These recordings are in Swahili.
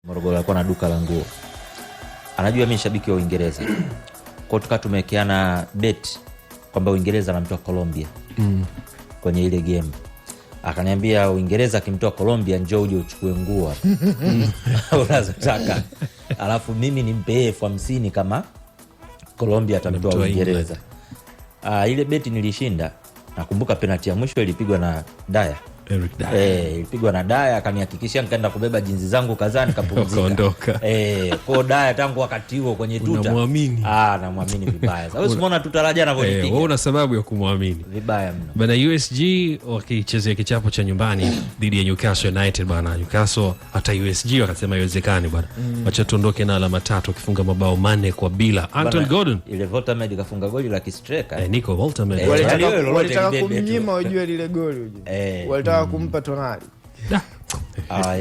Morogoro alikuwa na duka la nguo. Anajua mimi shabiki wa Uingereza. Kwa tuka tumewekeana bet kwamba Uingereza anamtoa Colombia kwenye ile game. Akaniambia Uingereza akimtoa Colombia njoo uje uchukue nguo unazotaka. Alafu mimi nimpe 50 kama Colombia atamtoa Uingereza. Ile beti nilishinda. Nakumbuka penalty ya mwisho ilipigwa na Dyer. Eric Dyer. Ilipigwa na Dyer, akanihakikishia nikaenda kubeba jinzi zangu kadhaa nikapumzika. Kwa Dyer tangu wakati huo kwenye tuta. Unamwamini? Namwamini vibaya. Sasa usimuona tutaraja anavyopiga. Wewe una sababu ya kumwamini. Vibaya mno. Bana USG wakichezea kichapo cha nyumbani dhidi ya Newcastle United bana. Newcastle hata USG wakasema haiwezekani bana. Acha tuondoke na alama 3 ukifunga mabao 4-0. Anton Gordon. Ile Voltamed kafunga goli la kistriker. Nico Voltamed. Walitaka kumnyima ujue lile goli uje. Walitaka kumpa Tonali.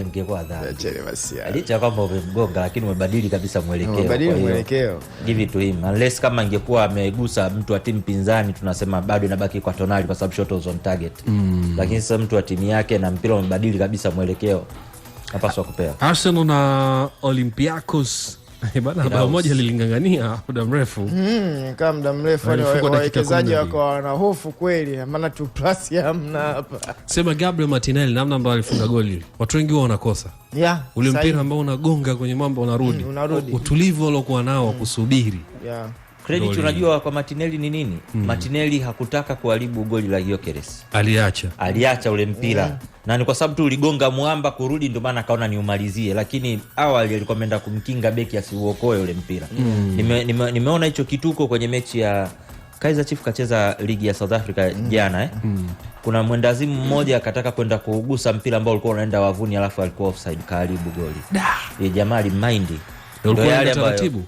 Ingekuwa adhabu. Licha kwamba umemgonga lakini umebadili kabisa mwelekeo. Umebadili mwelekeo. Give it to him. Unless kama ingekuwa amegusa mtu wa timu pinzani tunasema bado inabaki kwa Tonali kwa sababu shot was on target. Lakini sasa mtu wa timu yake na mpira umebadili kabisa mwelekeo. Hapaswa kupewa. Arsenal na Olympiacos bana bao moja lilingangania muda mrefu. Kama muda mrefu wawekezaji wako na hofu kweli maana tu plus hamna hapa. Sema Gabriel Martinelli namna ambayo alifunga goli. Watu wengi wao wanakosa. Ule mpira ambao unagonga kwenye mambo unarudi. Utulivu aliokuwa nao kusubiri. Credit unajua kwa Martinelli ni nini? Martinelli hakutaka kuharibu goli la Gyökeres. Aliacha ule mpira. Na ni kwa sababu tu uligonga mwamba kurudi ndio maana akaona niumalizie, lakini awali alikuwa ameenda kumkinga beki asiuokoe ule mpira. Nimeona hicho kituko kwenye mechi ya Kaizer Chiefs kacheza ligi ya South Africa jana Kuna mwendazimu mmoja akataka kwenda kuugusa mpira ambao ulikuwa unaenda wavuni alafu alikuwa offside karibu goli. Jamaa mind. Ndio yale taratibu.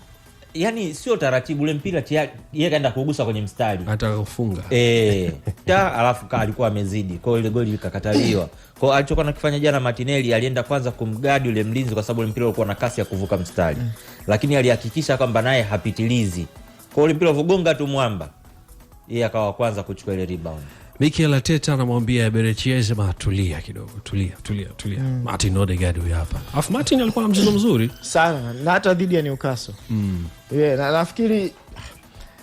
Yani sio taratibu ule mpira yeye kaenda kugusa kwenye mstari. Anataka kufunga. Alafu alikuwa amezidi. Kwa hiyo ile goli likakataliwa. Kwa hiyo alichokuwa anakifanya jana Martinelli alienda kwanza kumgadi ule mlinzi kwa sababu ule mpira ulikuwa na kasi ya kuvuka mstari. Lakini alihakikisha kwamba naye hapitilizi. Kwa hiyo ule mpira uvogonga tu mwamba. Yeye akawa kwanza kuchukua ile rebound. Mikel Arteta anamwambia Berechieze tulia kidogo, tulia. Martin Odegaard huyu hapa. Alafu Martin alikuwa na mchezo mzuri sana na hata dhidi ya Newcastle. Na nafikiri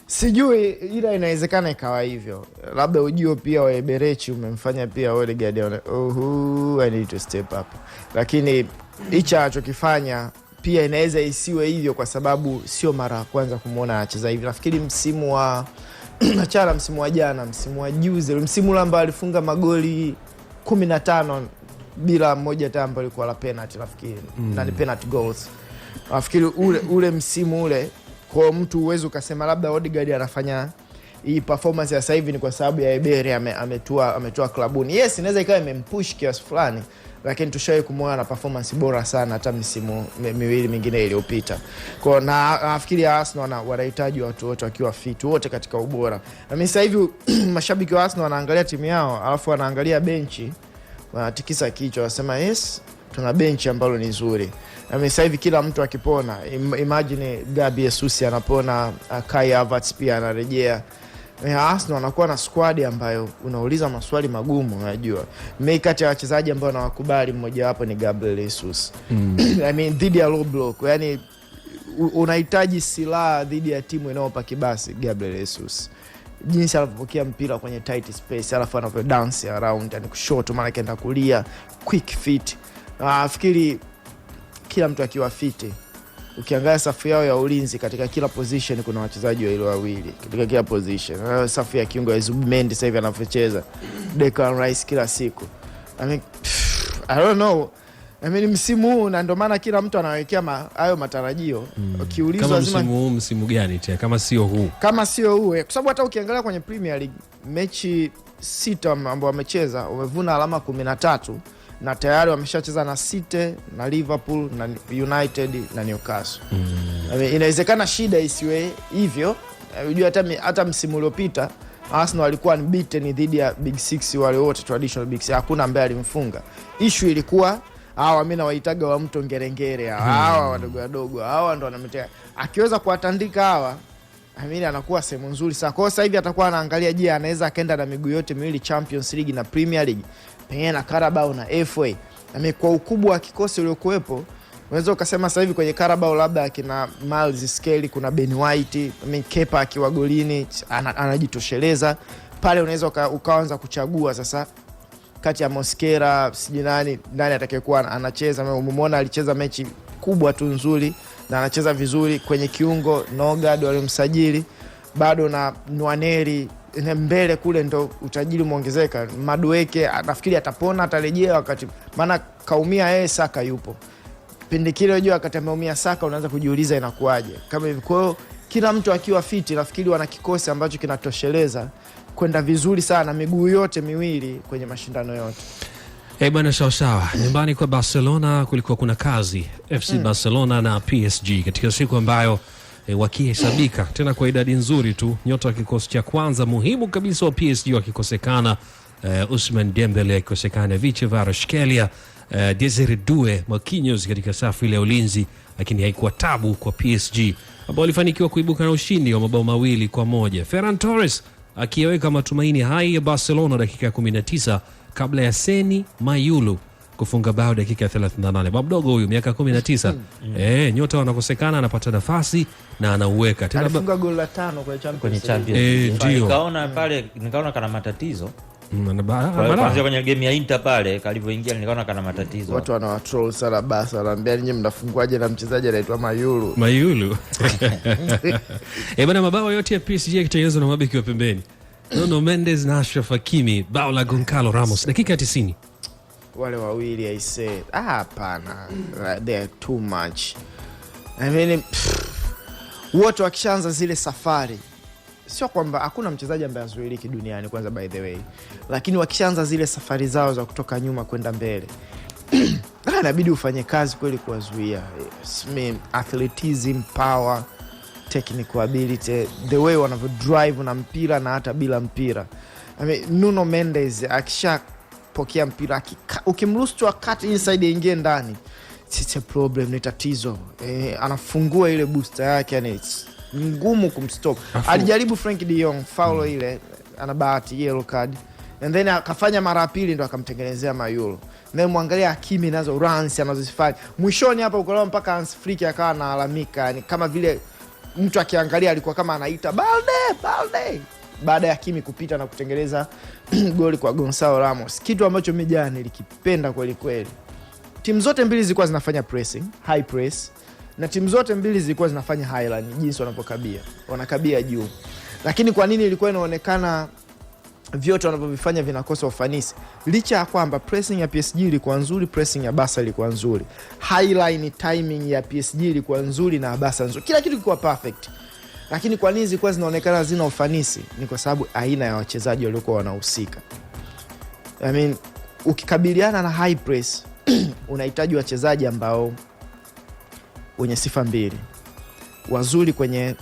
sijui ila inawezekana ikawa hivyo. Labda ujio pia wa Berechi umemfanya pia Odegaard I need to step up. Lakini hicho anachokifanya pia inaweza isiwe hivyo kwa sababu sio mara ya kwanza kumuona anacheza hivi. Nafikiri msimu wa Nachala msimu wa jana, msimu wa juzi, msimu ule ambao alifunga magoli 15 bila moja tambo ilikuwa la penalty nafikiri. Na ni penalty goals. Nafikiri ule msimu ule kwa mtu uwezo ukasema labda Odegaard anafanya hii performance ya sasa hivi ni kwa sababu ya Ebery ametoa klabuni. Yes, inaweza ikawa imempush kiasi fulani. Lakini tushawahi kumuona na performance bora sana hata misimu miwili mingine iliyopita. Kwa nafikiri Arsenal wanahitaji watu wote wakiwa fit wote katika ubora. Na mimi sasa hivi mashabiki wa Arsenal wanaangalia timu yao alafu wanaangalia benchi wanatikisa kichwa wasema yes tuna benchi ambalo ni nzuri. Na mimi sasa hivi kila mtu akipona imagine Gabi Jesus anapona, Kai Havertz pia anarejea. Arsenal wanakuwa na squad ambayo unauliza maswali magumu unajua. Mimi kati ya wachezaji ambao nawakubali mmoja wapo ni Gabriel Jesus. Dhidi ya low block. Yani unahitaji silaha dhidi ya timu inayopa kibasi Gabriel Jesus. Jinsi anapokea mpira kwenye tight space alafu anavyo dance around yani kushoto maana kaenda kulia quick fit. Nafikiri kila mtu akiwa fit ukiangalia safu yao ya ulinzi katika kila position kuna wachezaji wawili katika kila position. Safu ya kiungo ya Zubimendi sasa hivi anavyocheza, Declan Rice kila siku. I don't know. Msimu huu na ndio maana kila mtu anawekea hayo matarajio. Ukiulizwa lazima msimu gani tena kama sio huu? Kama sio huu kwa sababu hata ukiangalia kwenye Premier League mechi 6 ambao wamecheza wamevuna alama 13. Na tayari wameshacheza na City, na Liverpool, na United na Newcastle. Inawezekana shida isiwe hivyo. Unajua hata msimu uliopita Arsenal walikuwa unbeaten dhidi ya Big 6 wale wote traditional Big 6. Hakuna ambaye alimfunga. Issue ilikuwa hawa mimi nawaitaga wa mto ngerengere hawa wadogo hawa ndo wanametea. Akiweza kuwatandika hawa anakuwa sehemu nzuri sana. Kwa sasa hivi atakuwa anaangalia je anaweza akaenda na miguu yote miwili Champions League na Premier League. Pengine na Carabao na FA. Kwa ukubwa wa kikosi uliokuwepo Unaweza ukasema sasa hivi kwenye Carabao labda akina Miles Skelly, kuna Ben White, Kepa akiwa golini anajitosheleza pale. Unaweza ukaanza kuchagua sasa kati ya Mosquera sijui nani atakayekuwa anacheza. Umemwona alicheza mechi kubwa tu nzuri na anacheza vizuri. Kwenye kiungo Nogard walimsajili bado, na Nwaneri mbele kule ndo utajiri muongezeka. Madueke nafikiri atapona, atarejea wakati, maana kaumia yeye, Saka yupo pindi kile. Unajua wakati ameumia Saka unaanza kujiuliza inakuaje kama hivi. Kwa hiyo kila mtu akiwa fiti, nafikiri wana kikosi ambacho kinatosheleza kwenda vizuri sana miguu yote miwili kwenye mashindano yote. Bwana, sawa. Nyumbani kwa Barcelona kulikuwa kuna kazi. FC Barcelona na PSG katika siku ambayo wakihesabika tena kwa idadi nzuri tu, nyota wa kikosi cha kwanza muhimu kabisa wa PSG wakikosekana, Ousmane Dembele akikosekana, Viche Kvaratskhelia, Desire Due, Marquinhos katika safu ile ya ulinzi, lakini haikuwa tabu kwa PSG ambao walifanikiwa kuibuka na ushindi wa mabao 2-1. Ferran Torres akiweka matumaini hai ya Barcelona dakika ya 19 kabla ya Seni Mayulu kufunga bao dakika ya 38. Babu dogo huyu miaka 19. Nyota wanakosekana, anapata nafasi na anauweka tena. Alifunga goli la 5 kwenye Champions. Nikaona kana matatizo. Kwanza kwenye game ya Inter pale kalivyoingia nikaona kana matatizo. Watu wanawatroll sana basi, wanaambia ninyi mnafunguaje na mchezaji anaitwa Mayulu. Bwana, mabao yote ya PSG yakitengenezwa na mabeki wa pembeni. Nuno Mendes na Achraf Hakimi, bao la Goncalo Ramos dakika 90. Wale wawili I say hapana, they are too much. I mean, wote wakishaanza zile safari, sio kwamba hakuna mchezaji ambaye azuiliki duniani kwanza by the way, lakini wakishaanza zile safari zao za kutoka nyuma kwenda mbele inabidi ufanye kazi kweli kuwazuia. Athleticism, power, technical ability, the way wanavyo drive na mpira na hata bila mpira. I mean, Nuno Mendes akishapokea mpira ukimruhusu tu cut inside ingie ndani, it's a problem, ni tatizo. Anafungua ile booster yake, yani ngumu kumstop. Alijaribu Frank de Jong foul ile, ana bahati yellow card, and then akafanya mara pili ndo akamtengenezea Mayulu. Na muangalia Hakimi nazo runs anazozifanya mwishoni hapa uko mpaka Hans Flick akawa analalamika, yani kama vile mtu akiangalia alikuwa kama anaita Balde baada ya Hakimi kupita na kutengeneza goli kwa Gonzalo Ramos, kitu ambacho mimi jana nilikipenda kweli kweli. Timu zote mbili zilikuwa zinafanya pressing, high press, na timu zote mbili zilikuwa zinafanya high line, jinsi wanakabia juu. Lakini kwa nini ilikuwa inaonekana vyote wanavyofanya vinakosa ufanisi? Licha ya kwamba pressing ya PSG ilikuwa nzuri, pressing ya Barca ilikuwa nzuri, high line timing ya PSG ilikuwa nzuri na Barca nzuri, kila kitu kilikuwa perfect. Lakini kwa nini zilikuwa zinaonekana zina ufanisi? Ni kwa sababu aina ya wachezaji waliokuwa wanahusika. I mean, ukikabiliana na high press unahitaji wachezaji ambao wenye sifa mbili, wazuri kwenye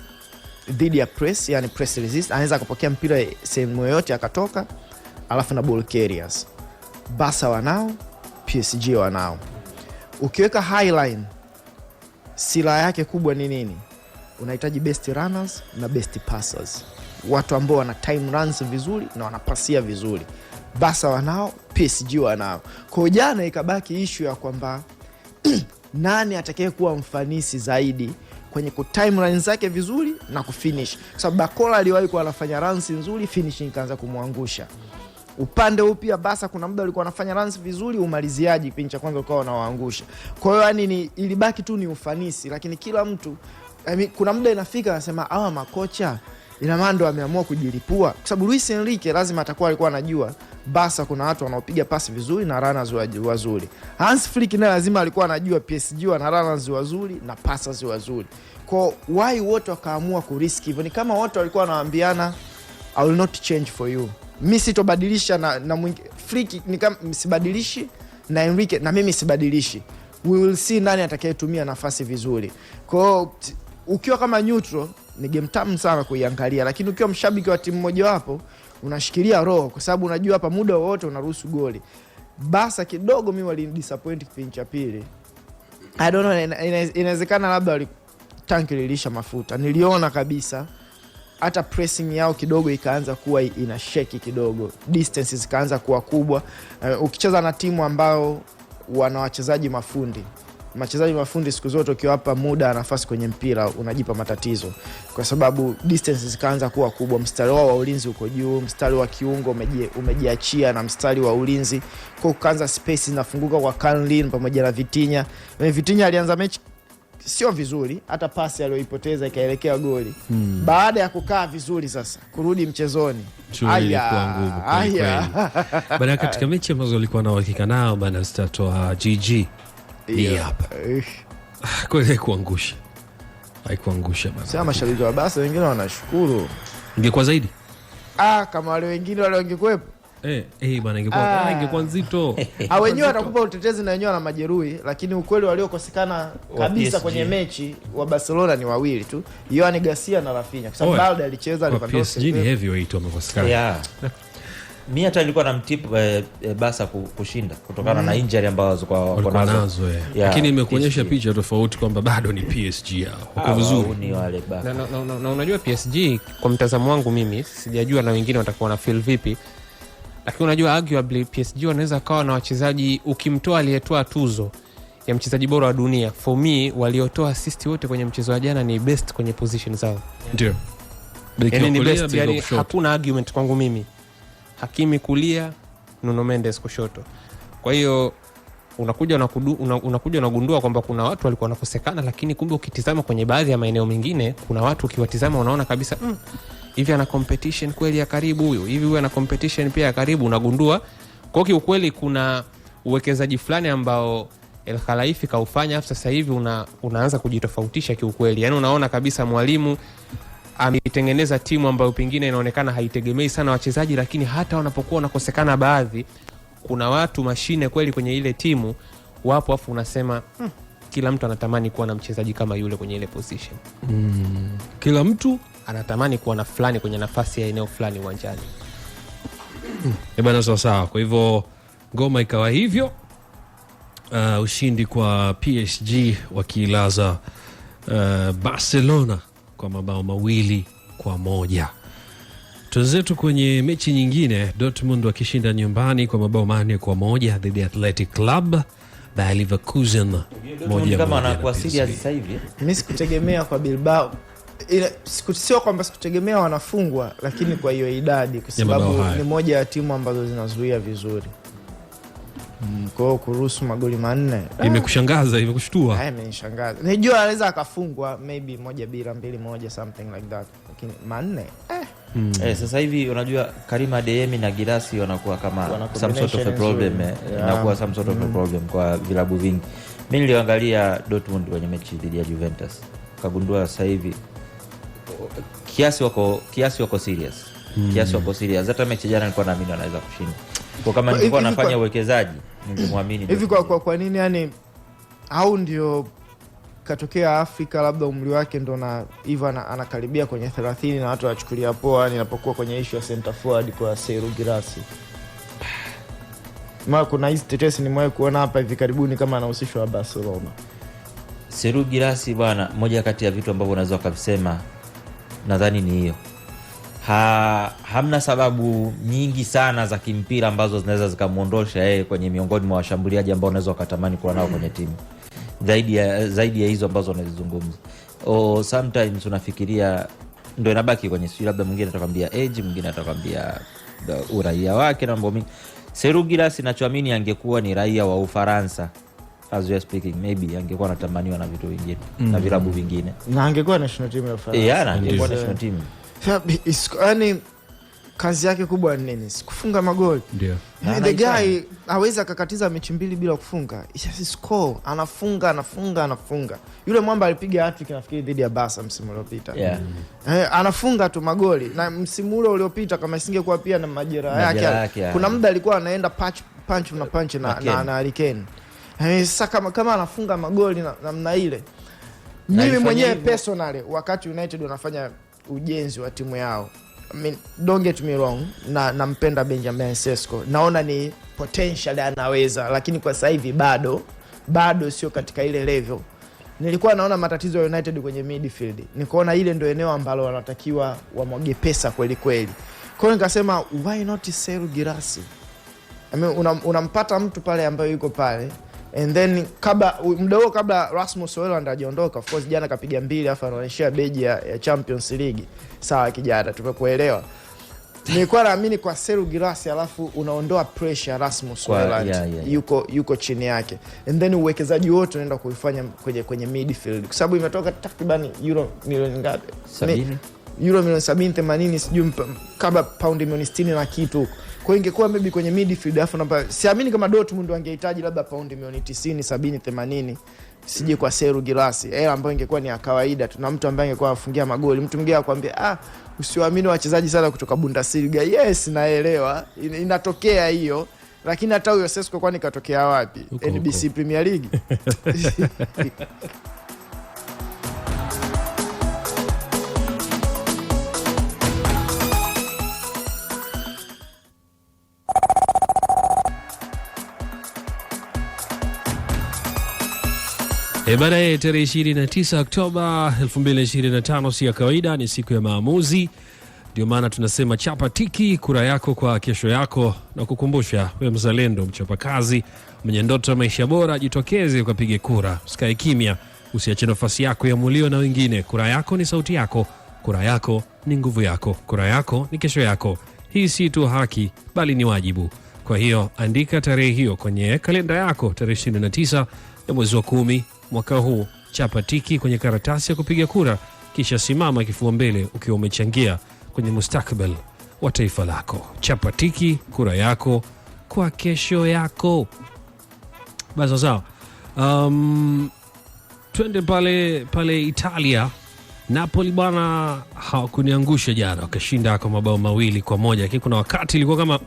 dhidi ya press, yani press resist, anaweza kupokea mpira sehemu yoyote akatoka, alafu na ball carriers. Barca wanao, PSG wanao. Ukiweka high line, silaha yake kubwa ni nini? Unahitaji best runners na best passers, watu ambao wana time runs vizuri na wanapasia vizuri. Barca wanao, PSG wanao. Kwa jana ikabaki issue ya kwamba nani atakaye kuwa mfanisi zaidi kwenye ku time runs zake vizuri na kufinish, kwa sababu Bakola aliwahi kuwa anafanya runs nzuri, finishing kaanza kumwangusha. Upande huu pia Barca kuna muda alikuwa anafanya runs vizuri, umaliziaji kipindi cha kwanza ukawa unawaangusha. Kwa hiyo yani ilibaki tu ni ufanisi, lakini kila mtu kuna muda inafika anasema hawa makocha ina maana ndo ameamua kujilipua, kwa sababu Luis Enrique lazima atakuwa alikuwa anajua Barca kuna watu wanaopiga pasi vizuri na runners wazuri. Hans Flick naye lazima alikuwa anajua PSG wana runners wazuri na passers wazuri. Kwa why wote wakaamua kurisk hivyo? Ni kama wote walikuwa wanaambiana I will not change for you, mimi sitobadilisha na Flick ni kama msibadilishi, na Enrique na mimi sibadilishi, we will see nani atakayetumia nafasi vizuri. Kwa ukiwa kama neutral ni game tamu sana kuiangalia, lakini ukiwa mshabiki wa timu moja wapo unashikilia roho, kwa sababu unajua hapa muda wote unaruhusu goli. Barca kidogo mimi wali disappoint kipindi cha pili. I don't know, inawezekana labda walitanki lilisha mafuta. Niliona kabisa hata pressing yao kidogo ikaanza kuwa ina shake kidogo, distances zikaanza kuwa kubwa. Ukicheza na timu ambao wana wachezaji mafundi machezaji mafundi siku zote ukiwapa muda nafasi kwenye mpira unajipa matatizo, kwa sababu distance zikaanza kuwa kubwa, mstari wao wa ulinzi uko juu, mstari wa kiungo umejiachia na mstari wa ulinzi, kwa kuanza space zinafunguka kwa Canlin pamoja na Vitinha. Vitinha alianza mechi sio vizuri, hata pasi aliyoipoteza ikaelekea goli. Baada ya kukaa vizuri sasa kurudi mchezoni ilikuwa ngumu kweli. Baada katika mechi ambazo walikuwa na uhakika nao bana zitatoa GG. Hapa. Kweli haikuangusha. Haikuangusha bana. Sema mashabiki wa basi wengine wanashukuru. Ingekuwa zaidi? Kama wale wengine wale wangekuepo. Bana ingekuwa nzito. Wenyewe watakupa utetezi na wenyewe na majeruhi, lakini ukweli waliokosekana kabisa kwenye mechi wa Barcelona ni wawili tu, Yohan Garcia na Rafinha, kwa sababu Balde alicheza PSG ni heavyweight wamekosekana. Mimi hata nilikuwa na mtip Barca kushinda kutokana na injury ambazo kwa nazo. Lakini imekuonyesha picha tofauti kwamba bado ni PSG wako vizuri. Ni wale Barca. Na unajua PSG kwa mtazamo wangu mimi sijajua na wengine watakuwa na feel vipi. Lakini unajua arguably PSG wanaweza kawa na wachezaji, ukimtoa aliyetoa tuzo ya mchezaji bora wa dunia, for me waliotoa assist wote kwenye mchezo wa jana ni best kwenye position zao. Ndio. Ni best, yani hakuna argument kwangu mimi. Hakimi kulia, Nuno Mendes kushoto. Kwa hiyo unakuja unagundua kwamba kuna watu walikuwa wanakosekana, lakini kumbe ukitizama kwenye baadhi ya maeneo mengine kuna watu ukiwatizama unaona kabisa hivi ana competition kweli ya karibu huyu, hivi huyu ana competition pia ya karibu, unagundua. Kwa hiyo ukweli kuna uwekezaji fulani ambao El Khelaifi kaufanya sasa hivi unaanza kujitofautisha kiukweli. Yaani unaona kabisa mwalimu ametengeneza timu ambayo pengine inaonekana haitegemei sana wachezaji, lakini hata wanapokuwa wanakosekana baadhi, kuna watu mashine kweli kwenye ile timu wapo, afu unasema kila mtu anatamani kuwa na mchezaji kama yule kwenye ile position. Kila mtu anatamani kuwa na fulani kwenye nafasi ya eneo fulani uwanjani. Bana sawa. Kwa hivyo ngoma ikawa hivyo. Ushindi kwa PSG wakilaza Barcelona kwa mabao 2-1. Tuenzetu kwenye mechi nyingine, Dortmund wakishinda nyumbani kwa mabao 4-1 dhidi ya Athletic Club Bayer Leverkusen. Kama anakuwa serious sasa hivi. Mimi sikutegemea kwa Bilbao. Sio kwamba sikutegemea wanafungwa, lakini kwa hiyo idadi, kwa sababu ni moja ya timu ambazo zinazuia vizuri. Kwa hiyo kuruhusu magoli 4 imekushangaza, imekushtua? Imenishangaza. Nijua anaweza akafungwa maybe 1-2, 2-1 something like that, lakini 4 sasa hivi unajua Karim Adeyemi na Girassi wanakuwa kama some sort of a problem, inakuwa some sort of a problem kwa vilabu vingi. Mimi niliangalia Dortmund kwenye mechi dhidi ya Juventus, kagundua sasa hivi kiasi wako serious. Kiasi wako serious. Hata mechi jana nilikuwa naamini wanaweza kushinda. Kwa kama nilikuwa nafanya uwekezaji ningemwamini hivi. Kwa nini yani, au ndio katokea Afrika labda umri wake ndo na hivyo anakaribia kwenye 30 na watu wachukulia poa ninapokuwa kwenye issue ya center forward kwa Serhou Guirassy. Kuna hizi tetesi nimewahi kuona hapa hivi karibuni kama anahusishwa na Barcelona. Serhou Guirassy bwana, moja kati ya vitu ambavyo unaweza kusema nadhani ni hiyo. Hamna sababu nyingi sana za kimpira ambazo zinaweza zikamuondosha yeye kwenye miongoni mwa washambuliaji ambao unaweza kutamani kuwa nao kwenye timu. Zaidi ya hizo ambazo unazizungumza. Sometimes unafikiria ndio inabaki kwenye sio, labda mwingine atakwambia age, mwingine atakwambia uraia wake na mambo mengi. Serhou Guirassy nachoamini angekuwa ni raia wa Ufaransa, as we are speaking, maybe angekuwa anatamaniwa na vitu vingine na vilabu vingine, na angekuwa national team ya Ufaransa. Na angekuwa national team. Yaani kazi yake kubwa ni nini? Kufunga magoli. Ndio. The guy hawezi akakatiza mechi 2 bila kufunga. He score, anafunga. Yule mwamba alipiga hat-trick nafikiri dhidi ya Barca msimu uliopita. Anafunga tu magoli. Na msimu ule uliopita kama isingekuwa pia na majeraha yake, kuna muda alikuwa anaenda punch na Harry Kane. Sasa kama anafunga magoli namna ile. Mimi mwenyewe personally wakati United wanafanya ujenzi wa timu yao, don't get me wrong, nampenda Benjamin Sesko, naona ni potential anaweza, lakini kwa sasa hivi bado sio katika ile level. Nilikuwa naona matatizo ya United kwenye midfield, nikaona ile ndio eneo ambalo wanatakiwa wamwage pesa kweli. Kwa hiyo nikasema why not Serhou Guirassy? Unampata mtu pale ambaye yuko pale And then mdogo kabla Rasmus Hojlund ajiondoka, of course jana kapiga 2 afa anaonyesha beji ya Champions League. Sawa kijana, tumekuelewa. Nilikuwa naamini kwa Serhou Guirassy alafu unaondoa pressure Rasmus Hojlund, yuko chini yake. And then uwekezaji wote unaenda kuifanya kwenye midfield. Kwa sababu imetoka takriban euro milioni ngapi? 70. Euro milioni 70 80 sijui kama paundi milioni 60 na kitu. Kwa hiyo ingekuwa maybe kwenye midfield alafu siamini kama Dortmund wangehitaji labda paundi milioni 90 70 80 sije kwa Serhou Guirassy, ambayo ingekuwa ni ya kawaida. Tuna mtu ambaye angekuwa afungia magoli. Mtu mwingine akwambia usiwaamini wachezaji sana kutoka Bundesliga. Yes, naelewa. Inatokea hiyo. Lakini hata huyo Sesko kwani katokea wapi? NBC Premier League. Baadaye tarehe 29 Oktoba 2025 si ya kawaida, ni siku ya maamuzi. Ndio maana tunasema chapa tiki kura yako kwa kesho yako, na kukumbusha wewe mzalendo, mchapakazi, mwenye ndoto ya maisha bora, jitokeze ukapige kura. Usikae kimya, usiache nafasi yako iamuliwe na wengine. Kura yako ni sauti yako, kura yako ni nguvu yako, kura yako ni kesho yako. Hii si tu haki bali ni wajibu. Kwa hiyo andika tarehe hiyo kwenye kalenda yako, tarehe 29 ya mwezi wa 10 mwaka huu. Chapa tiki kwenye karatasi ya kupiga kura, kisha simama kifua mbele ukiwa umechangia kwenye mustakabali wa taifa lako. Chapa tiki kura yako kwa kesho yako. Basi sawa. Twende pale Italia. Napoli bwana hawakuniangusha jana, wakashinda kwa mabao 2-1. Lakini kuna wakati ilikuwa kama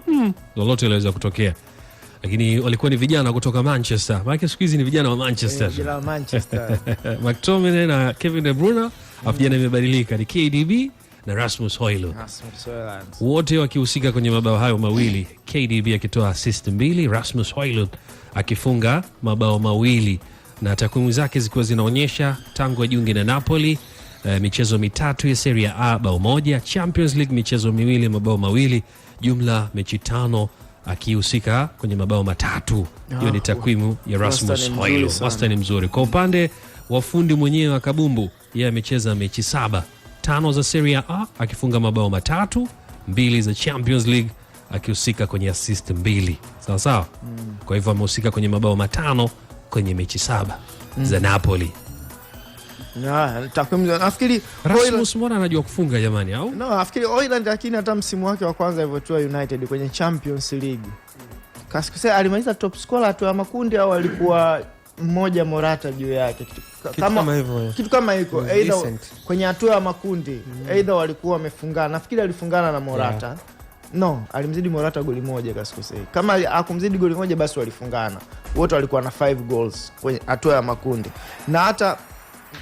lolote linaweza kutokea. Lakini walikuwa ni vijana kutoka Manchester. Maana siku hizi ni vijana wa Manchester. Vijana wa Manchester. McTominay na Kevin De Bruyne, vijana imebadilika, ni KDB na Rasmus Hojlund. Wote wakihusika kwenye mabao hayo 2. KDB akitoa assist 2, Rasmus Hojlund akifunga mabao 2. Na takwimu zake zikiwa zinaonyesha tangu ajiunge na Napoli, michezo 3 ya Serie A bao 1, Champions League michezo 2 mabao 2, jumla mechi 5 akihusika kwenye mabao 3. Hiyo ni takwimu ya Rasmus Hojlund. Wastani mzuri. Kwa upande wa fundi mwenyewe wa kabumbu, yeye amecheza mechi 7, 5 za Serie A akifunga mabao 3, 2 za Champions League akihusika kwenye assist 2. Sawa sawa. Kwa hivyo amehusika kwenye mabao 5 kwenye mechi 7 za Napoli. Takwimu nafikiri Rasmus mbona anajua kufunga jamani au? No, nafikiri Hojlund lakini hata msimu wake wa kwanza alivyotoa United kwenye Champions League, Kasikose alimaliza top scorer hatua ya makundi au alikuwa mmoja Morata juu yake, kitu kama hiko, either kwenye hatua ya makundi either walikuwa wamefungana. Nafikiri alifungana na Morata. No, alimzidi Morata goli 1 Kasikose. Kama hakumzidi goli 1 basi walifungana. Wote walikuwa na 5 goals kwenye hatua ya makundi. Na hata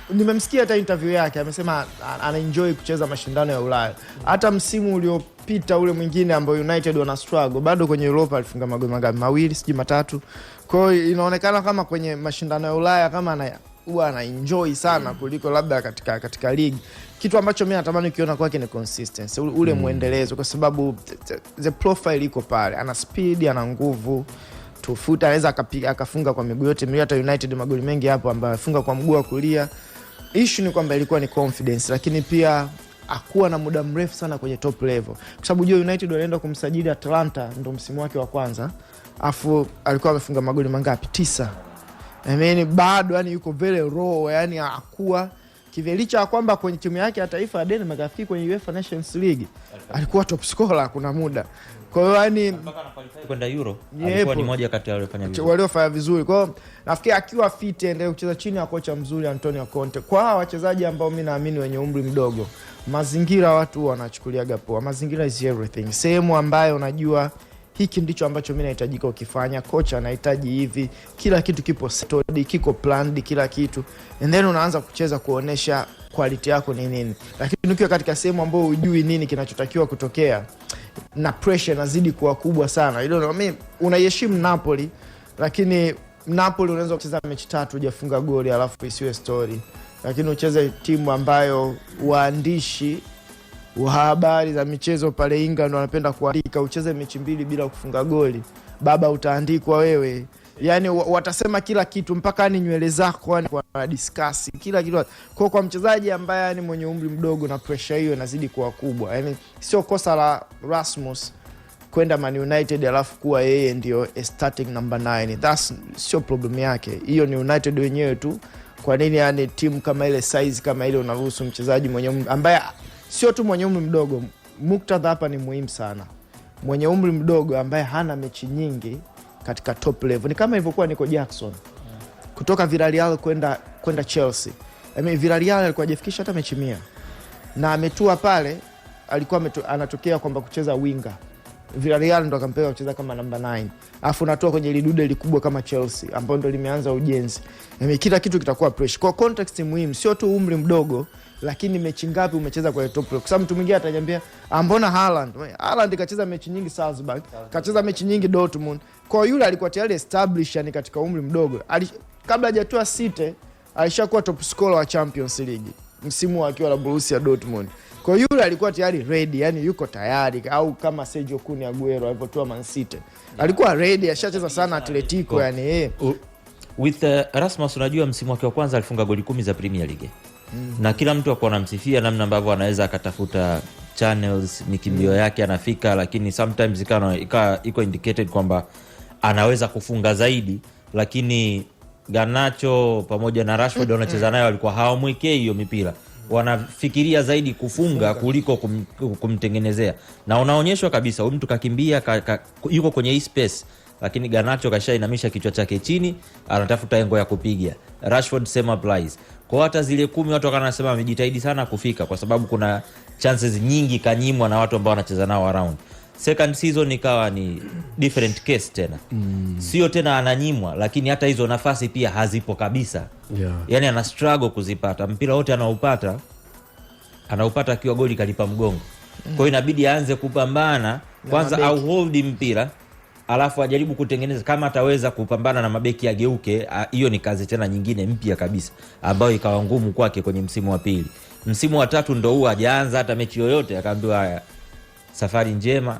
nimemsikia hata interview yake amesema anaenjoy kucheza mashindano ya Ulaya. Hata msimu uliopita ule mwingine ambao United wana struggle, bado kwenye Europa alifunga magoli mangapi? 2 sijui 3. Kwa hiyo inaonekana kama kwenye mashindano ya Ulaya kama huwa anaenjoy sana kuliko labda katika ligi. Kitu ambacho mimi natamani kuona kwake ni consistency, ule muendelezo, kwa sababu the profile iko pale. Ana speed, ana nguvu. Tufuta anaweza akafunga kwa miguu yote. Hata United magoli mengi hapo ambayo afunga kwa mguu wa kulia. Issue ni kwamba ilikuwa ni confidence, lakini pia hakuwa na muda mrefu sana kwenye top level. Kwa sababu United walienda kumsajili Atalanta ndo msimu wake wa kwanza. Afu alikuwa amefunga magoli mangapi? 9. I mean bado yuko very raw, hakuwa kivelicha kwamba kwenye timu yake ya taifa ya Denmark afiki kwenye UEFA Nations League alikuwa top scorer kuna muda. Kwa hiyo mpaka anaqualify kwenda Euro alikuwa ni moja kati ya waliofanya vizuri. Kwa hiyo nafikiri akiwa fit endelee kucheza chini ya kocha mzuri Antonio Conte. Kwa hawa wachezaji ambao mimi naamini wenye umri mdogo, mazingira watu wanachukulia poa. Mazingira is everything. Sehemu ambayo unajua hiki ndicho ambacho mimi nahitajika ukifanya, kocha anahitaji hivi, kila kitu kipo settled, kiko planned kila kitu, and then unaanza kucheza kuonesha quality yako ni nini. Lakini ukiwa katika sehemu ambayo hujui nini kinachotakiwa kutokea na pressure inazidi kuwa kubwa sana. Mimi unaiheshimu Napoli, lakini Napoli unaweza kucheza mechi 3 hujafunga goli alafu isiwe story. Lakini ucheze timu ambayo waandishi wa habari za michezo pale England wanapenda kuandika ucheze mechi 2 bila kufunga goli, baba utaandikwa wewe. Yani watasema kila kitu mpaka ni nywele zako yani kwa discuss kila kitu. Kwa mchezaji ambaye yani mwenye umri mdogo na pressure hiyo inazidi kuwa kubwa. Yani sio kosa la Rasmus kwenda Man United alafu kuwa yeye ndio starting number 9. That's sio problem yake. Hiyo ni United wenyewe tu. Kwa nini yani timu kama ile size kama ile unaruhusu mchezaji mwenye umri ambaye sio tu mwenye umri mdogo. Muktadha hapa ni muhimu sana. Mwenye umri mdogo ambaye hana mechi nyingi katika top level. Ni kama ilivyokuwa Nico Jackson. Kutoka Villarreal kwenda Chelsea. Villarreal alikuwa hajafikisha hata mechi 100. Na ametua pale alikuwa anatokea kwamba kucheza winga. Villarreal ndo akampeleka kucheza kama number 9. Alafu unatoa kwenye lidude likubwa kama Chelsea ambao ndo limeanza ujenzi. Kila kitu kitakuwa pressure. Kwa context muhimu, sio tu umri mdogo, lakini mechi ngapi umecheza kwa top level. Kwa sababu mtu mwingine ataniambia, mbona Haaland kacheza mechi nyingi Salzburg, kacheza mechi nyingi Dortmund. Kwa yule alikuwa tayari established yani katika umri mdogo. Kabla hajatoa City, alishakuwa top scorer wa Champions League msimu akiwa na Borussia Dortmund. Kwa yule alikuwa tayari ready, yani yuko tayari, au kama Sergio Kun Aguero alipotoa Man City. Alikuwa ready, ashacheza sana Atletico yani with Rasmus. Unajua msimu wake wa kwanza alifunga goli 10 za Premier League. Na kila mtu alikuwa anamsifia namna ambavyo anaweza akatafuta channels, mikimbio yake anafika, lakini sometimes iko indicated kwamba anaweza kufunga zaidi, lakini Garnacho pamoja na Rashford wanacheza nayo walikuwa hawamwekei hiyo mipira. Wanafikiria zaidi kufunga kuliko kumtengenezea. Na unaonyeshwa kabisa huyu mtu kakimbia yuko kwenye hii space, lakini Garnacho kashainamisha kichwa chake chini, anatafuta engo ya kupiga. Rashford same applies. Kwa hata zile 10 watu wakanasema amejitahidi sana kufika kwa sababu kuna chances nyingi kanyimwa na watu ambao wanacheza nao around. Second season ikawa ni different case tena. Sio tena ananyimwa, lakini hata hizo nafasi pia hazipo kabisa. Yani ana struggle kuzipata. Mpira wote anaupata akiwa goli kalipa mgongo. Kwa hiyo inabidi aanze kupambana kwanza, au hold mpira alafu ajaribu kutengeneza kama ataweza kupambana na mabeki ageuke. Hiyo ni kazi tena nyingine mpya kabisa ambayo ikawa ngumu kwake kwenye msimu wa pili. Msimu wa tatu ndo huo hajaanza hata mechi yoyote, akaambiwa haya, safari njema,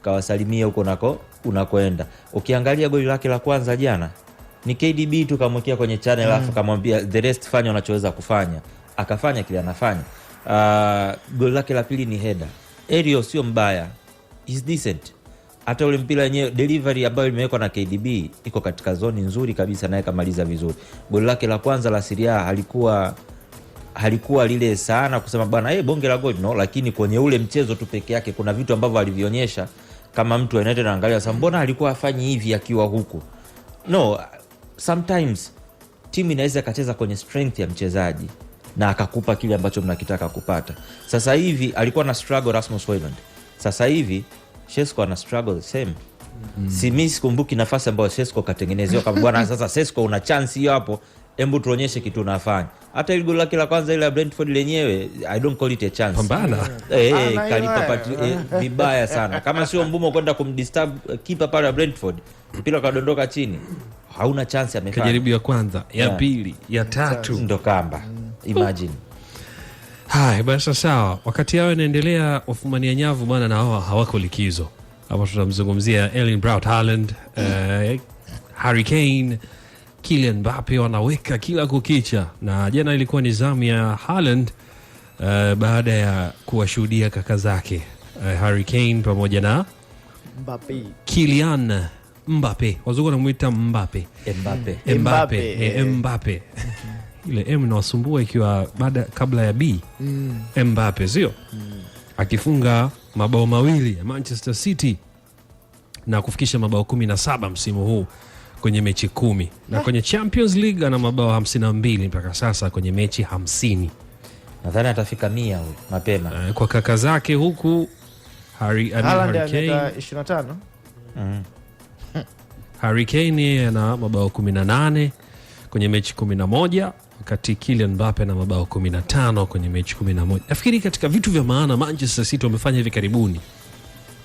kawasalimia huko nako unakoenda. Ukiangalia goli lake la kwanza jana ni KDB tu kamwekea kwenye channel alafu kamwambia the rest fanya unachoweza kufanya. Akafanya kile anafanya. Goli lake la pili ni header. Aerial sio mbaya. Is decent. Hata ule mpira wenyewe delivery ambayo imewekwa na KDB iko katika zoni nzuri kabisa, naye kamaliza vizuri. Goli lake la kwanza la Serie A halikuwa lile sana kusema bwana bonge la goli no, lakini kwenye ule mchezo tu peke yake kuna vitu ambavyo alivionyesha kama mtu anaenda anaangalia sasa, mbona alikuwa afanyi hivi akiwa huku. No, sometimes timu inaweza kacheza kwenye strength ya mchezaji na akakupa kile ambacho mnakitaka kupata. Sasa hivi alikuwa na struggle Rasmus Hojlund. Sasa hivi Šeško ana struggle the same. Si mimi sikumbuki nafasi ambayo Šeško katengenezewa kama bwana sasa Šeško una chance hiyo hapo, hebu tuonyeshe kitu unafanya. Hata ile goli lake la kwanza ile ya Brentford lenyewe I don't call it a chance. Pambana. Kalipapati vibaya sana. Kama sio Mbumo kwenda kumdisturb keeper pale ya Brentford, mpira kadondoka chini. Hauna chance amefanya. Kajaribu ya kwanza, ya pili, ya tatu ndo kamba. Imagine. Hai, basi sawa. Wakati yao inaendelea, wafumania nyavu bwana na hawako likizo. Hapo tutamzungumzia Erling Braut Haaland, Harry Kane, Kylian Mbappe wanaweka kila kukicha. Na jana ilikuwa ni zamu ya Haaland baada ya kuwashuhudia kaka zake Harry Kane pamoja na Kylian Mbappe. Wazungu wanamuita Mbappe. Mbappe. Ile M inawasumbua ikiwa kabla ya B. Mbappe sio? Akifunga mabao mawili ya Manchester City na kufikisha mabao 17 msimu huu kwenye mechi 10. Na kwenye Champions League ana mabao 52 mpaka sasa kwenye mechi 50. Nadhani atafika 100 huyu mapema. Kwa kaka zake huku Harry Kane 25. Harry Kane ana mabao 18 kwenye mechi 11, wakati Kylian Mbappe na mabao 15 kwenye mechi 11. Nafikiri katika vitu vya maana Manchester City wamefanya hivi karibuni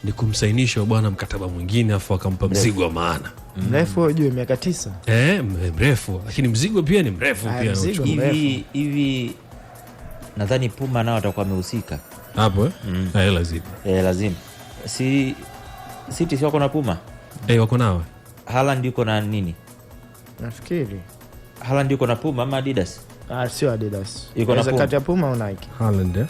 ni kumsainisha bwana mkataba mwingine afu akampa mzigo wa maana. Mrefu ujue miaka 9. Mrefu, lakini mzigo pia ni mrefu pia. Hivi nadhani Puma nao watakuwa wamehusika. Hapo lazima. Lazima. City sio kuna Puma? Wako nao. Haaland yuko na nini? Nafikiri Haaland yuko na Puma ama Adidas? Sio Adidas. Yuko na Puma. Kati ya Puma au Nike? Haaland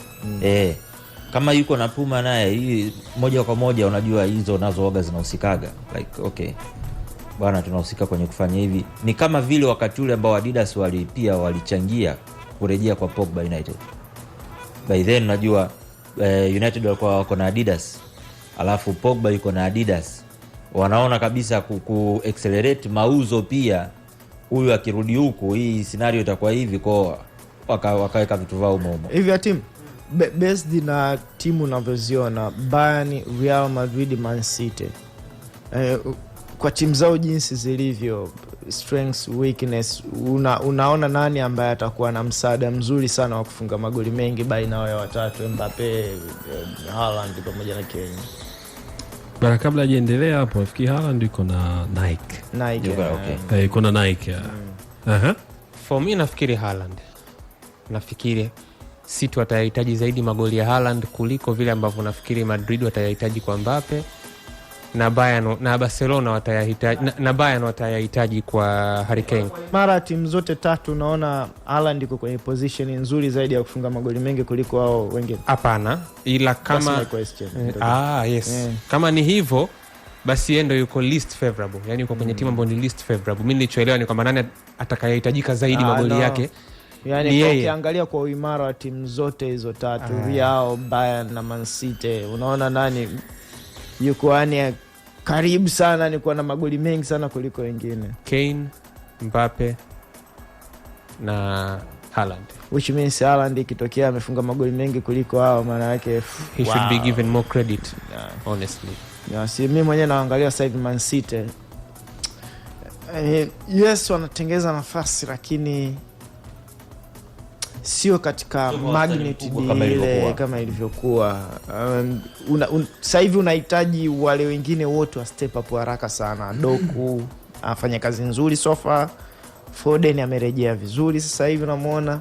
Kama yuko na Puma naye, hii moja kwa moja unajua hizo nazo waga zinahusikaga. Like okay, bwana tunahusika kwenye kufanya hivi. Ni kama vile wakati ule ambao Adidas pia walichangia kurejea kwa Pogba United. By then unajua United walikuwa wako na Adidas, alafu Pogba yuko na Adidas. Wanaona kabisa accelerate mauzo pia. Huyu akirudi huku hii scenario itakuwa hivi, kwa wakaweka vitu vao humo. Hivi ya timu based na timu unavyoziona Bayern, Real Madrid, Man City, kwa timu zao jinsi zilivyo, strengths, weakness, unaona nani ambaye atakuwa na msaada mzuri sana wa kufunga magoli mengi baina ya watatu, Mbappe, Haaland pamoja na Kane? Bara kabla hajaendelea hapo, nafikiri Haaland yuko na Nike. Okay. Yuko na Nike. For me nafikiri Haaland. Nafikiri City watahitaji zaidi magoli ya Haaland kuliko vile ambavyo nafikiri Madrid watayahitaji kwa Mbappe, na Bayern na Barcelona watayahitaji na Bayern watayahitaji kwa Harry Kane. Mara timu zote tatu naona Haaland yuko kwenye position nzuri zaidi ya kufunga magoli mengi kuliko wao wengine. Hapana, ila kama kama ni hivyo basi yeye ndio yuko least favorable. Yani yuko kwenye timu ambayo ni least favorable. Mimi nilichoelewa ni kwamba nani atakayehitajika zaidi magoli yake. Yani ukiangalia kwa uimara wa timu zote hizo tatu, Real, Bayern na Man City, unaona nani yuko yani karibu sana ni kuwa na magoli mengi sana kuliko wengine? Kane, Mbappe na Haaland. Which means Haaland ikitokea amefunga magoli mengi kuliko hao, maana yake he should be given more credit, honestly. Si mimi mwenyewe naangalia side Man City. Yes, wanatengeza nafasi lakini sio katika magnitude ile kama ilivyokuwa. Sasa hivi unahitaji wale wengine wote wa step up haraka sana. Doku afanya kazi nzuri so far. Foden amerejea vizuri sasa hivi unamuona.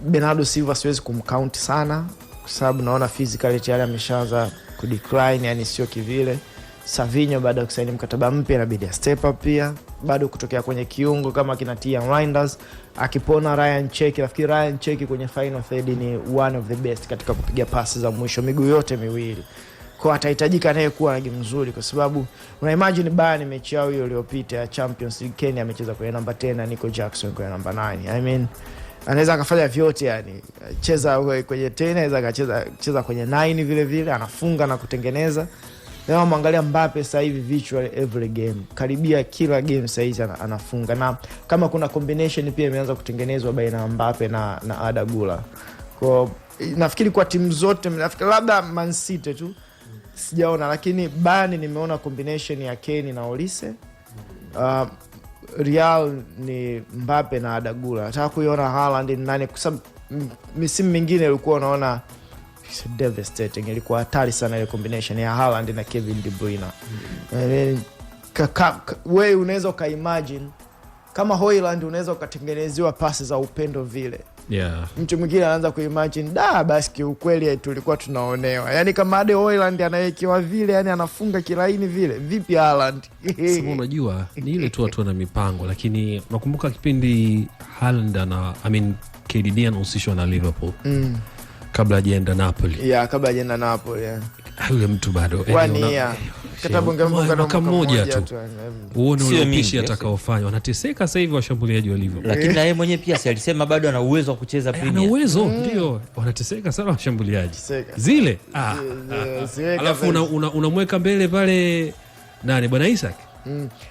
Bernardo Silva siwezi kumcount sana kwa sababu naona physically tayari ameshaanza kudecline, yani sio kivile. Savinho baada ya kusaini mkataba mpya inabidi step up pia, bado kutokea kwenye kiungo kama kina Tian Reinders. Akipona Ryan Cherki, nafikiri Ryan Cherki kwenye final third ni one of the best katika kupiga pasi za mwisho miguu yote miwili. Kwa atahitajika naye kuwa na game nzuri kwa sababu una imagine Bayern mechi yao hiyo iliyopita ya Champions League, Kane amecheza kwenye namba 10 na Nico Jackson kwenye namba 9. I mean anaweza akafanya vyote, yani cheza kwenye 10, anaweza akacheza kwenye 9 vile vile, anafunga na kutengeneza. Leo mwangalia Mbappe sasa hivi virtually every game, karibia kila game sasa hivi anafunga, na kama kuna combination pia imeanza kutengenezwa baina ya Mbappe na Arda Güler. Kwa nafikiri kwa timu zote, nafikiri labda Man City tu sijaona, lakini Bayern nimeona combination ya Kane na Olise. Real ni Mbappe na Arda Güler. Nataka kuiona Haaland nani, kwa sababu misimu mingine ulikuwa unaona it's devastating, ilikuwa hatari sana ile combination ya Haaland na Kevin De Bruyne. Wewe unaweza ukaimagine kama Haaland unaweza ukatengenezewa pasi za upendo vile. Mtu mwingine anaanza kuimagine basi kiukweli tulikuwa tunaonewa. Yani kama Haaland anayekiwa vile, yani anafunga kilaini vile, vipi Haaland? Sasa unajua ni ile tu watu wana mipango, lakini nakumbuka kipindi Haaland KDB anahusishwa na Liverpool. Kabla hajaenda Napoli. Kabla hajaenda Napoli. Yule mtu bado katabu mwaka mmoja tu. Uone ule upishi atakaofanya. Wanateseka sasa hivi washambuliaji wa Liverpool. Lakini na yeye mwenyewe pia si alisema bado ana uwezo wa kucheza Premier. Ana uwezo, ndio. Wanateseka sana washambuliaji. Zile. Alafu unamweka mbele pale nani, Bwana Isaac?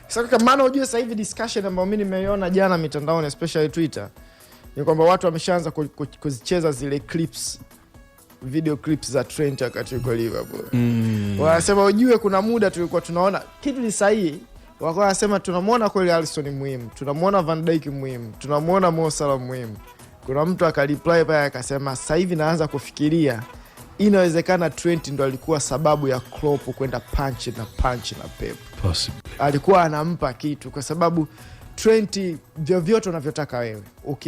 Sasa kama maana unajua sasa hivi discussion ambayo mimi nimeiona jana mitandaoni especially Twitter ni kwamba watu wameshaanza kuzicheza zile clips, video clips za Trent wakati yuko Liverpool. Wanasema ujue kuna muda tulikuwa tunaona kitu ni sahihi. Wako wanasema tunamuona kweli Alisson muhimu, tunamuona Van Dijk muhimu, tunamuona Mo Salah muhimu. Kuna mtu akaliply pale akasema sasa hivi naanza kufikiria inawezekana Trent ndo alikuwa sababu ya Klopp kwenda punch na Pep. Possibly. Alikuwa anampa kitu kwa sababu Trent vyovyote unavyotaka wewe.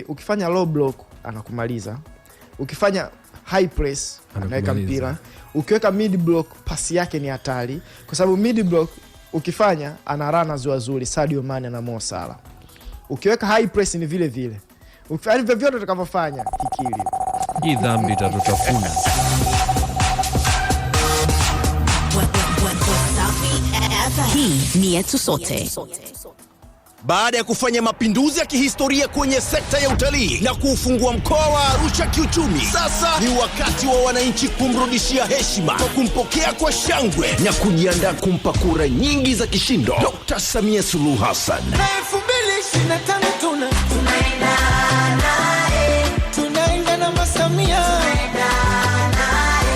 Ukifanya low block anakumaliza. Ukifanya high press anaweka mpira. Ukiweka mid block pasi yake ni hatari kwa sababu mid block ukifanya ana runners wazuri Sadio Mane na Mo Salah. Ukiweka high press ni vile vile. Ukifanya vyovyote utakavyofanya kikili. Hii dhambi itatutafuna. Hii ni yetu sote. Baada ya kufanya mapinduzi ya kihistoria kwenye sekta ya utalii na kuufungua mkoa wa Arusha kiuchumi, sasa ni wakati wa wananchi kumrudishia heshima kwa kumpokea kwa shangwe na kujiandaa kumpa kura nyingi za kishindo Dr. Samia Suluhu Hassan. 2025 tunaenda na Masamia.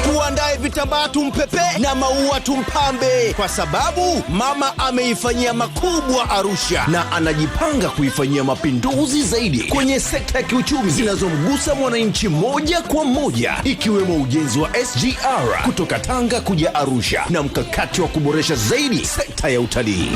Tuandae vitambaa tumpepe na maua tumpambe, kwa sababu mama ameifanyia makubwa Arusha na anajipanga kuifanyia mapinduzi zaidi kwenye sekta ya kiuchumi zinazomgusa mwananchi moja kwa moja, ikiwemo ujenzi wa SGR kutoka Tanga kuja Arusha na mkakati wa kuboresha zaidi sekta ya utalii.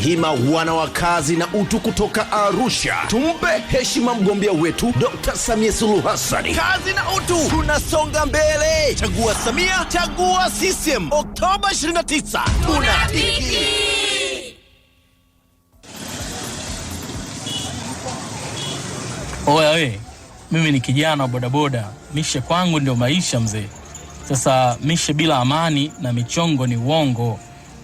Hima wanawakazi na utu kutoka Arusha, tumpe heshima mgombea wetu Dr. Samia Suluhu Hassan. Kazi na utu, tunasonga mbele. Chagua Samia, chagua CCM. Oktoba 29 tunatiki. Oya we, mimi ni kijana wa bodaboda, mishe kwangu ndio maisha mzee. Sasa mishe bila amani na michongo ni uongo.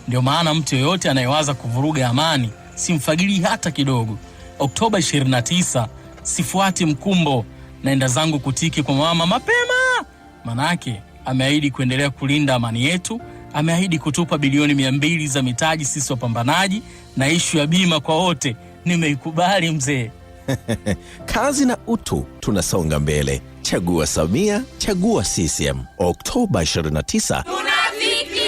Ndio maana mtu yoyote anayewaza kuvuruga amani simfagili hata kidogo. Oktoba 29 sifuati mkumbo, naenda zangu kutiki kwa mama mapema. Manake ameahidi kuendelea kulinda amani yetu, ameahidi kutupa bilioni 200 za mitaji sisi wapambanaji, na ishu ya bima kwa wote nimeikubali mzee. Kazi na utu, tunasonga mbele. Chagua Samia, chagua CCM. Oktoba 29 tunatiki.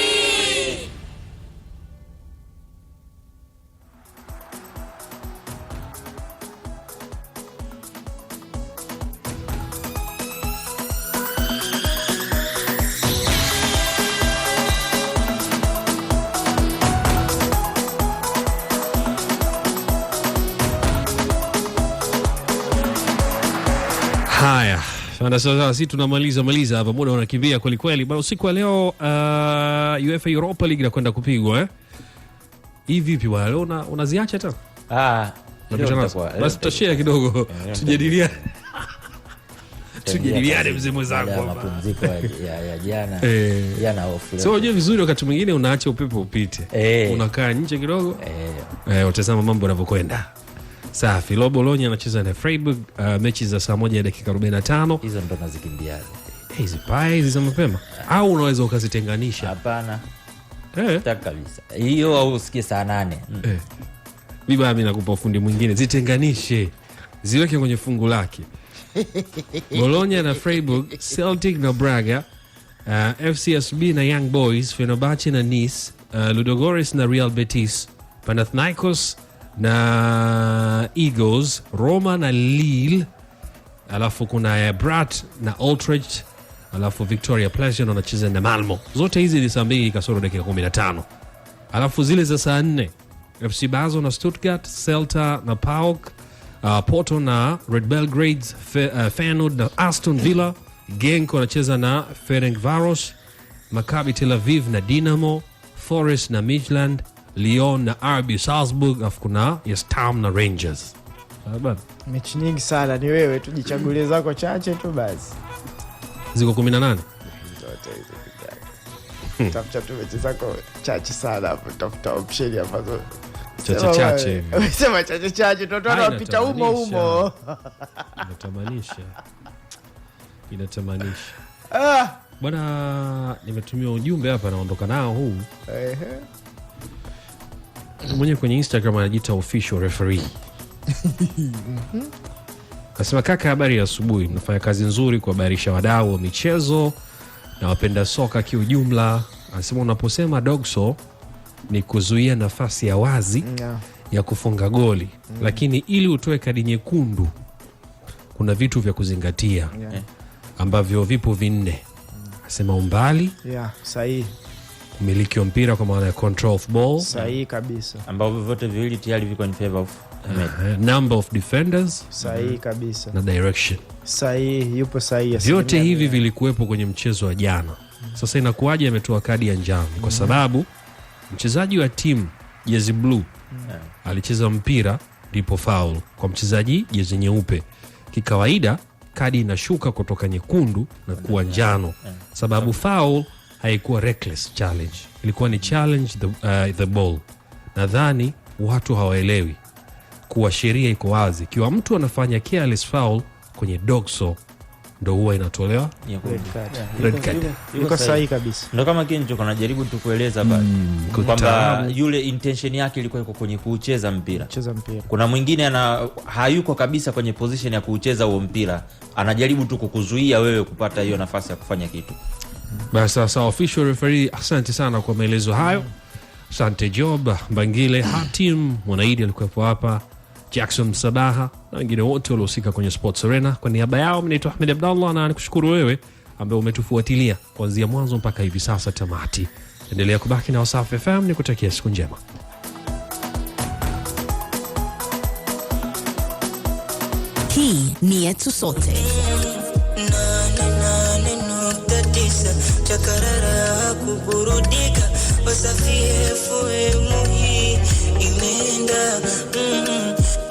Haya, sasa tunamaliza hapa, muda unakimbia kweli kweli. Bado usiku wa leo UEFA Europa League inakwenda kupigwa Hii vipi bwana? Leo unaziacha tena? Basi tutashare kidogo. Tujadiliane. Tujadiliane mzee mwenzangu hapa. Mapumziko ya jana. Jana hofu. Sio unajua vizuri wakati mwingine unaacha upepo upite. Unakaa nje kidogo. Utazama mambo yanavyokwenda. Safi. Bologna anacheza na Freiburg, mechi za saa 1 dakika 45. Hizo ndo nazikimbia. Hizi hizi za mapema. Au unaweza ukazitenganisha? Hapana. Taka kabisa. Hiyo au usikie saa 8. Biba mimi nakupa fundi mwingine, zitenganishe. Ziweke kwenye fungu lake. Bologna na Freiburg, Celtic na Braga, FCSB na Young Boys, Fenerbahce na Nice, Ludogorets na Real Betis, Panathinaikos na Eagles, Roma na Lille, alafu kuna Brat na Utrecht, alafu Victoria Pleasure wanacheza na Malmo. Zote hizi ni saa 2 kasoro dakika 15. Alafu zile za saa 4, FC Basel na Stuttgart, Celta na PAOK, Porto na Red Belgrade, Feyenoord na Aston Villa, Genk wanacheza na Ferencvaros, Maccabi Tel Aviv na Dinamo, Forest na Midtjylland, Lyon na RB Salzburg, afu kuna Stam na Rangers. Mechi nyingi sana, ni wewe tujichagulie zako chache tu basi. Ziko 18. Tafuta tu mechi zako chache sana hapo, tafuta option ambazo chache. Sema chache tutaona wapita humo. Inatamanisha. Bwana, nimetumia ujumbe hapa naondoka nao huu. Mwenye kwenye Instagram anajiita official referee. Kasema kaka, habari ya asubuhi, mnafanya kazi nzuri kuhabarisha wadau wa michezo na wapenda soka kiujumla. Anasema unaposema dogso ni kuzuia nafasi ya wazi ya kufunga goli, lakini ili utoe kadi nyekundu kuna vitu vya kuzingatia ambavyo vipo 4. Anasema umbali, sahihi, umiliki wa mpira kwa maana ya control of ball, sahihi kabisa, ambavyo vyote viwili tayari viko in favor of number of defenders, sahihi kabisa, na direction. Sahihi, yupo sahihi. Vyote hivi vilikuwepo kwenye mchezo wa jana. Sasa inakuwaje ametoa kadi ya njano? Kwa sababu mchezaji wa timu jezi blue alicheza mpira, ndipo foul kwa mchezaji jezi nyeupe. Kikawaida kadi inashuka kutoka nyekundu na kuwa njano, sababu foul haikuwa reckless challenge, ilikuwa ni challenge the ball. Nadhani watu hawaelewi kuwa sheria iko wazi. Kiwa mtu anafanya careless foul kwenye dogso, ndo huwa inatolewa red card. Yuko sahihi kabisa. Ndo kama Kenjo kunajaribu tu kueleza kwamba yule intention yake ilikuwa iko kwenye kucheza mpira. Kuna mwingine hayuko kabisa kwenye position ya kucheza huo mpira, anajaribu tu kukuzuia wewe kupata hiyo nafasi ya kufanya kitu. Basi sasa official referee, asante sana kwa maelezo hayo. Asante Job Mbangile, Hatim Mwanaidi alikuwepo hapa, Jackson Sabaha na wengine wote waliohusika kwenye Sports Arena. Kwa niaba yao, mimi naitwa Ahmed Abdallah na nikushukuru wewe ambaye umetufuatilia kuanzia mwanzo mpaka hivi sasa tamati. Endelea kubaki na Wasafi FM, nikutakia siku njema. Hii ni yetu sote. Chakarara kuburudika, Wasafi FM imeenda